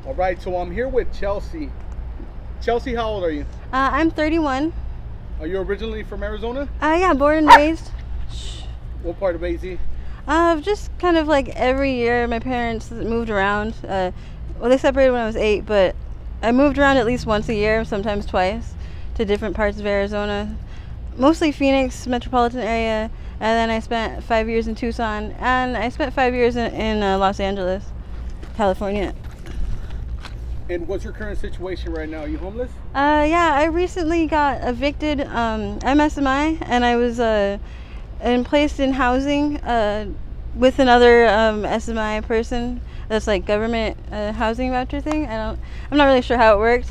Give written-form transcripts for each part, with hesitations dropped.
All right, so I'm here with Chelsea. Chelsea, how old are you? I'm 31. Are you originally from Arizona? Yeah, born and raised. What part of AZ? Just kind of like every year my parents moved around. Well, they separated when I was 8, but I moved around at least once a year, sometimes twice, to different parts of Arizona. Mostly Phoenix metropolitan area, and then I spent 5 years in Tucson, and I spent 5 years in Los Angeles, California. And what's your current situation right now? Are you homeless? Yeah, I recently got evicted. I'm SMI, and I was placed in housing with another SMI person. That's like government housing voucher thing. I'm not really sure how it worked,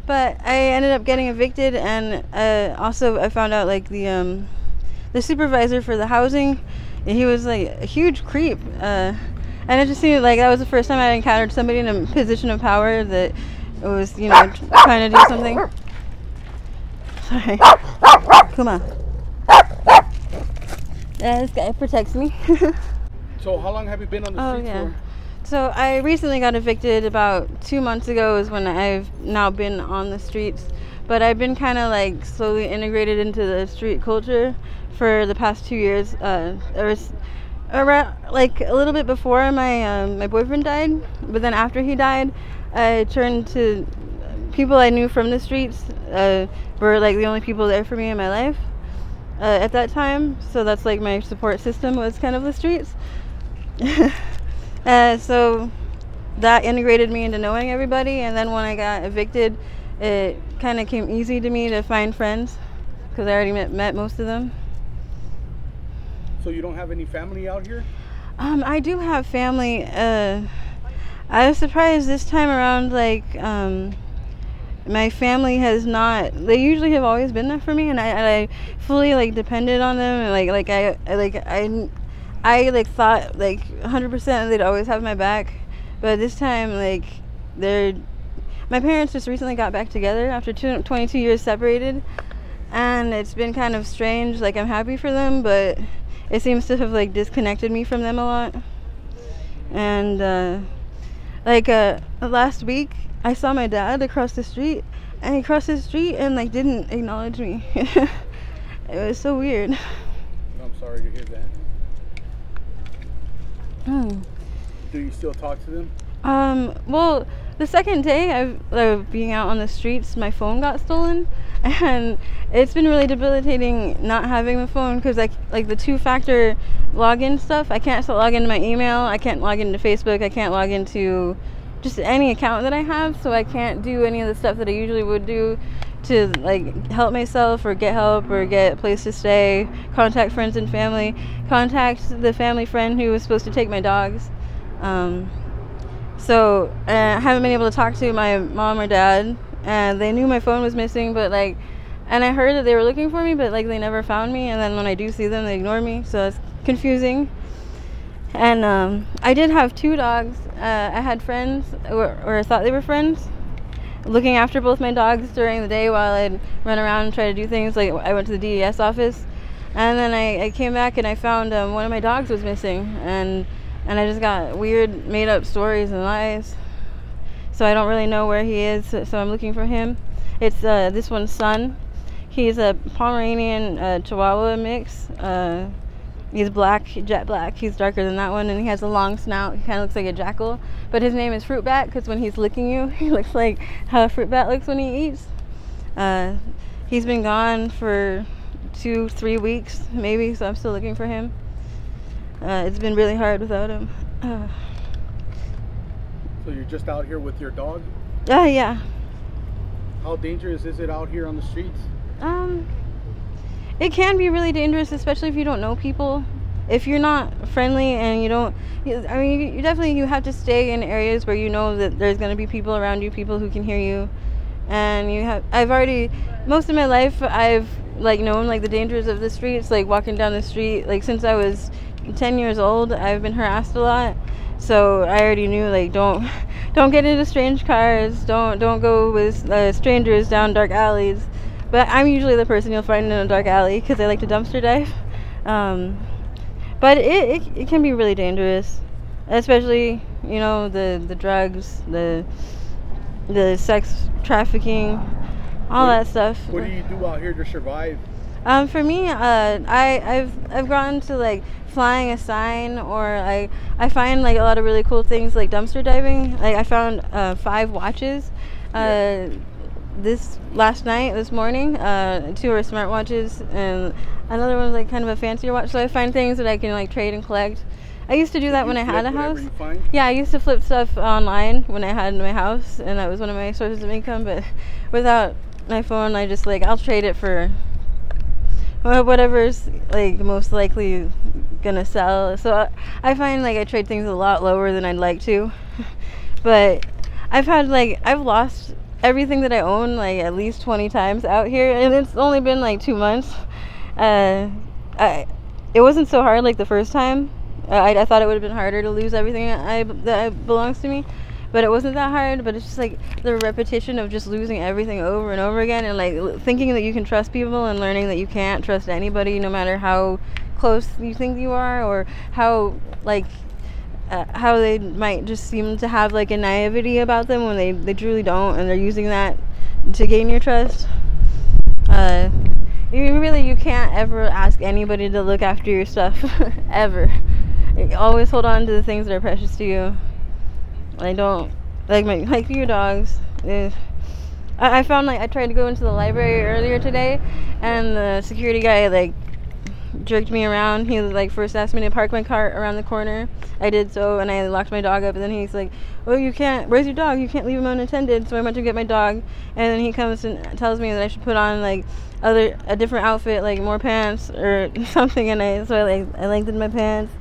but I ended up getting evicted, and also I found out like the supervisor for the housing, he was like a huge creep. And it just seemed like that was the first time I encountered somebody in a position of power that was, trying to do something. Sorry. Come on. Yeah, this guy protects me. So how long have you been on the streets for? So I recently got evicted about 2 months ago is when I've now been on the streets. But I've been kind of like slowly integrated into the street culture for the past 2 years. Around like a little bit before my boyfriend died, but then after he died, I turned to people I knew from the streets. Were like the only people there for me in my life at that time. So that's like my support system was kind of the streets. So that integrated me into knowing everybody, and then when I got evicted, it kind of came easy to me to find friends because I already met most of them. So you don't have any family out here? I do have family. I was surprised this time around, like, my family has not, they usually have always been there for me, and I fully, like, depended on them, and, I thought, like, 100% they'd always have my back, but this time, like, my parents just recently got back together after 22 years separated, and it's been kind of strange. Like, I'm happy for them, but it seems to have like disconnected me from them a lot. And last week I saw my dad across the street, and he crossed the street and like didn't acknowledge me. It was so weird. I'm sorry to hear that. Do you still talk to them? Well, the second day of being out on the streets, my phone got stolen, and it's been really debilitating not having the phone because like the two-factor login stuff, I can't still log into my email, I can't log into Facebook, I can't log into just any account that I have, so I can't do any of the stuff that I usually would do to like help myself or get help or get a place to stay, contact friends and family, contact the family friend who was supposed to take my dogs. So I haven't been able to talk to my mom or dad, and they knew my phone was missing, but like, and I heard that they were looking for me, but like they never found me, and then when I do see them, they ignore me, so it's confusing. And I did have 2 dogs. I had friends, or I thought they were friends, looking after both my dogs during the day while I'd run around and try to do things. Like I went to the DES office, and then I came back and I found one of my dogs was missing, and I just got weird made-up stories and lies. So I don't really know where he is, so I'm looking for him. It's this one's Son. He's a Pomeranian Chihuahua mix. He's black, jet black. He's darker than that one, and he has a long snout. He kind of looks like a jackal. But his name is Fruit Bat because when he's licking you, he looks like how a fruit bat looks when he eats. He's been gone for 2-3 weeks, maybe, so I'm still looking for him. It's been really hard without him. So you're just out here with your dog? Yeah. How dangerous is it out here on the streets? It can be really dangerous, especially if you don't know people. If you're not friendly and you have to stay in areas where you know that there's going to be people around you, people who can hear you. And most of my life, I've like known like the dangers of the streets, like walking down the street. Like since I was 10 years old, I've been harassed a lot. So I already knew like don't get into strange cars, don't go with strangers down dark alleys. But I'm usually the person you'll find in a dark alley because I like to dumpster dive. But it can be really dangerous, especially You know, the drugs, the sex trafficking, all that stuff. What do you do out here to survive? For me, I've gone to like flying a sign, or I find like a lot of really cool things like dumpster diving. Like I found 5 watches this morning. 2 are smartwatches, and another one's like kind of a fancier watch. So I find things that I can like trade and collect. I used to do that when I had a house. Yeah, I used to flip stuff online when I had my house, and that was one of my sources of income. But without my phone, I just like I'll trade it for whatever's like most likely gonna sell. So I find like I trade things a lot lower than I'd like to. But I've lost everything that I own like at least 20 times out here, and it's only been like 2 months. It wasn't so hard like the first time. I thought it would have been harder to lose everything that belongs to me, but it wasn't that hard. But it's just like the repetition of just losing everything over and over again, and like thinking that you can trust people and learning that you can't trust anybody, no matter how close you think you are, or how how they might just seem to have like a naivety about them when they truly don't, and they're using that to gain your trust. You can't ever ask anybody to look after your stuff ever. Always hold on to the things that are precious to you. I don't like your dogs. I found like I tried to go into the library earlier today, and the security guy like jerked me around. He like first asked me to park my cart around the corner. I did so, and I locked my dog up, and then he's like, "Oh, you can't, where's your dog? You can't leave him unattended." So I went to get my dog, and then he comes and tells me that I should put on like a different outfit, like more pants or something, and I lengthened my pants,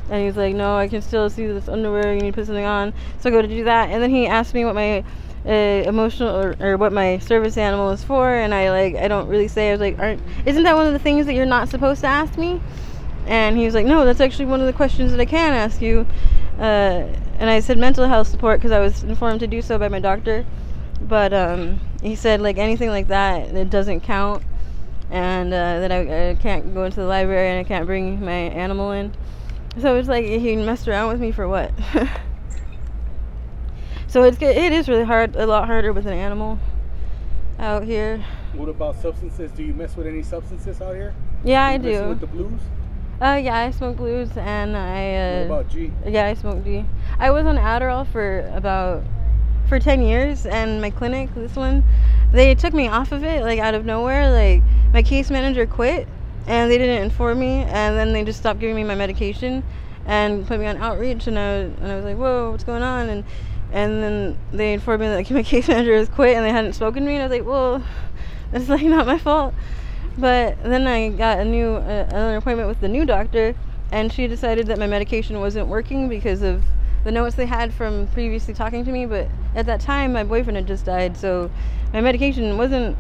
and he was like, "No, I can still see this underwear, you need to put something on." So I go to do that, and then he asked me what my emotional or what my service animal is for, and I don't really say. I was like, isn't that one of the things that you're not supposed to ask me? And he was like, no, that's actually one of the questions that I can ask you. And I said mental health support because I was informed to do so by my doctor, but he said like anything like that, it doesn't count, and that I can't go into the library and I can't bring my animal in. So it's like he messed around with me for what? So it is really hard, a lot harder with an animal out here. What about substances? Do you mess with any substances out here? Yeah, I do. With the blues? Yeah, I smoke blues, and I. What about G? Yeah, I smoke G. I was on Adderall for 10 years, and my clinic, this one, they took me off of it like out of nowhere. Like my case manager quit, and they didn't inform me, and then they just stopped giving me my medication, and put me on outreach, and I was like, whoa, what's going on? And then they informed me that like, my case manager has quit and they hadn't spoken to me, and I was like, well, that's like not my fault. But then I got another appointment with the new doctor, and she decided that my medication wasn't working because of the notes they had from previously talking to me. But at that time, my boyfriend had just died, so my medication wasn't,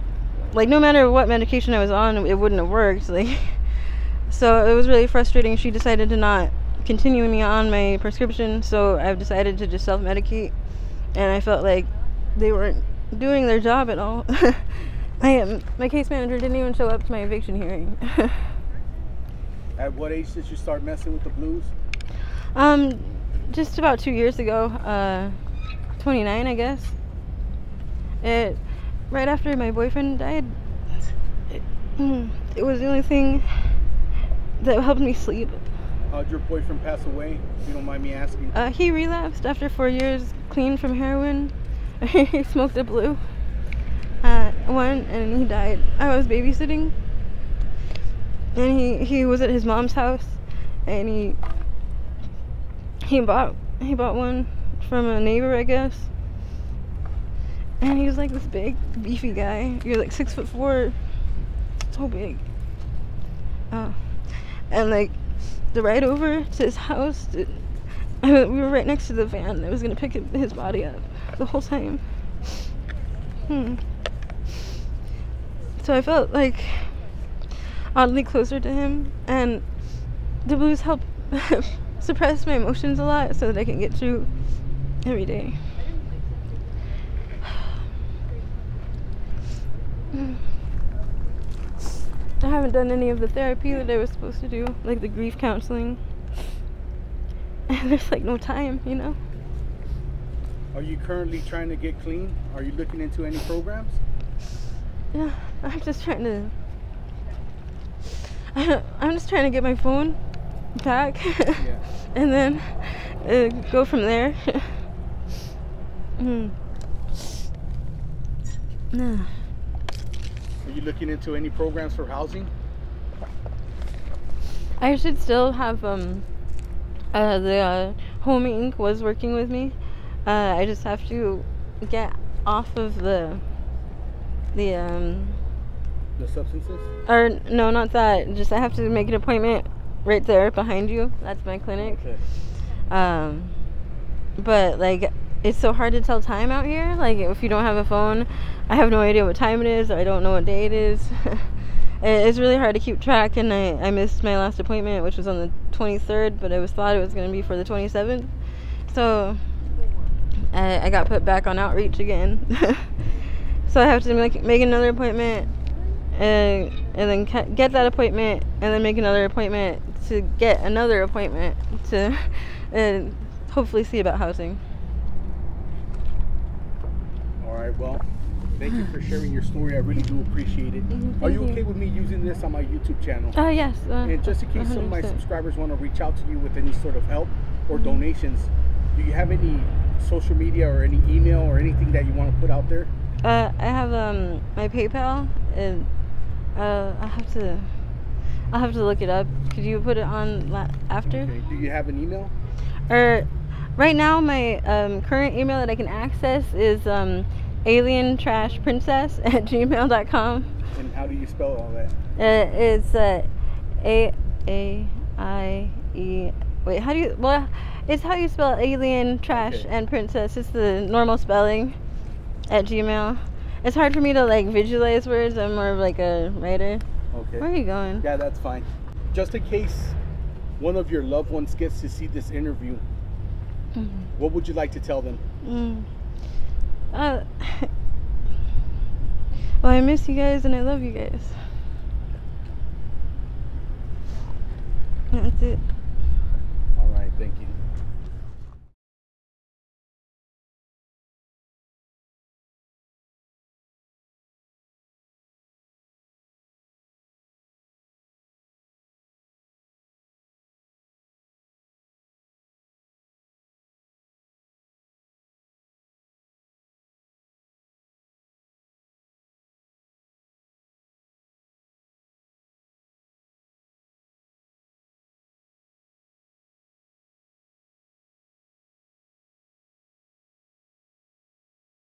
like, no matter what medication I was on, it wouldn't have worked. Like, so it was really frustrating. She decided to not continue me on my prescription, so I've decided to just self-medicate, and I felt like they weren't doing their job at all. My case manager didn't even show up to my eviction hearing. At what age did you start messing with the blues? Just about 2 years ago, 29, I guess. Right after my boyfriend died, it was the only thing that helped me sleep. How'd your boyfriend pass away, if you don't mind me asking? He relapsed after 4 years clean from heroin. He smoked a blue. And he died. I was babysitting, and he was at his mom's house, and he bought one from a neighbor, I guess. And he was like this big, beefy guy. He was like 6'4", so big. And like the ride over to his house, we were right next to the van that was gonna pick his body up the whole time. So I felt like oddly closer to him, and the blues help suppress my emotions a lot so that I can get through every day. I haven't done any of the therapy that I was supposed to do, like the grief counseling. And there's like no time, you know? Are you currently trying to get clean? Are you looking into any programs? Yeah, I'm just trying to. I'm just trying to get my phone back, Yeah. and then go from there. Nah. Are you looking into any programs for housing? I should still have the Home Inc. was working with me. I just have to get off of the substances? or no, not that. Just I have to make an appointment right there behind you. That's my clinic. Okay. But like it's so hard to tell time out here. Like if you don't have a phone, I have no idea what time it is. I don't know what day it is. It's really hard to keep track, and I missed my last appointment, which was on the 23rd, but thought it was going to be for the 27th. So I got put back on outreach again. So I have to make another appointment, and then get that appointment, and then make another appointment to get another appointment to hopefully see about housing. All right, well, thank you for sharing your story. I really do appreciate it. Are you okay with me using this on my YouTube channel? Yes. And just in case some of my 100%. subscribers want to reach out to you with any sort of help or donations, do you have any social media or any email or anything that you want to put out there? I have my PayPal, and I'll have to look it up. Could you put it on after? Okay. Do you have an email? Right now my current email that I can access is alientrashprincess@gmail.com. And how do you spell all that? It's A-I-E. Wait, how do you? Well, it's how you spell alien, trash, Okay. and princess. It's the normal spelling at Gmail. It's hard for me to like visualize words. I'm more of like a writer. Okay. Where are you going? Yeah, that's fine. Just in case one of your loved ones gets to see this interview, what would you like to tell them? Well, I miss you guys and I love you guys. That's it.